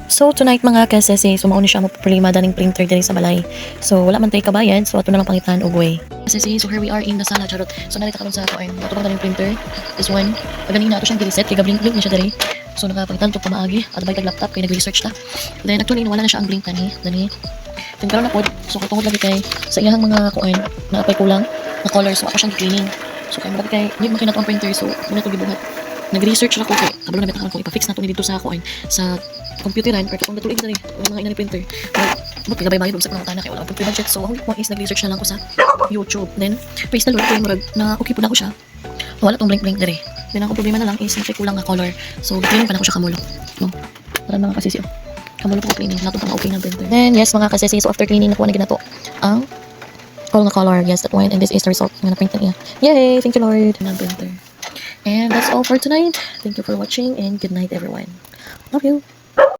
So tonight mga kasese, sumaon siya mo problema daning printer diri sa balay. So wala man tay kabayan, so ato na lang pangitan og way. Kasese, so here we are in the sala charot. So narita karon sa kuan, ato daning printer. This one, pagaling na ato siyang gi-reset kay gablink-blink ni siya diri. So nakapangitan to pamaagi, at bay tag laptop kay nag-research ta. Then actually wala na siya ang blink dani. Then karon na pod, so katungod lagi kay sa iyang mga kuan na apay kulang na color, so ako siyang cleaning. So kay marami kay hindi makina ang printer, so muna to gibuhat. Nag-research ako kay kabalo na bitakan ko ipa-fix na to ni dito sa kuan sa computeran or katong natulig na rin mga inani printer. But kaya bayad sa mga tanak kay wala pag budget, so ang point is nag-research na lang ko sa YouTube. Then praise the Lord kay murag na okay po na ko siya. Wala tong blink dire. Then ang problema na lang is nakikulang nga color. So cleaning pa na ko siya kamulo. No. Para mga kasisi kamulo po cleaning nato pang okay ng printer. Then yes mga kasisi, so after cleaning nakuha na ginato ang color. Yes, that one, and this is the result ng na-print na niya. Yay! Thank you Lord. Ng printer. And that's all for tonight. Thank you for watching and good night everyone. Love you.